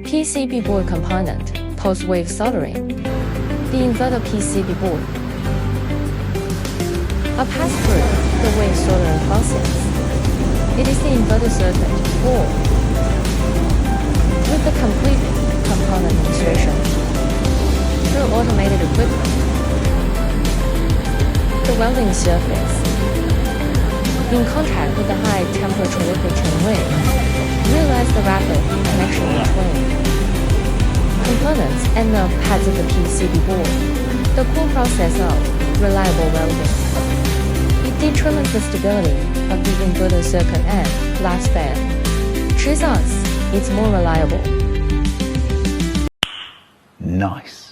PCB board component, post-wave soldering. The inverter PCB board. A pass-through the wave soldering process. It is the inverter circuit board with the complete component insertion through automated equipment. The welding surface. In contact with the high temperature liquid chain wave, realize the rapid connection between components and the pads of the PCB board. The cool process of reliable welding. It determines the stability of the inverter circuit and lifespan. Choose us, it's more reliable. Nice.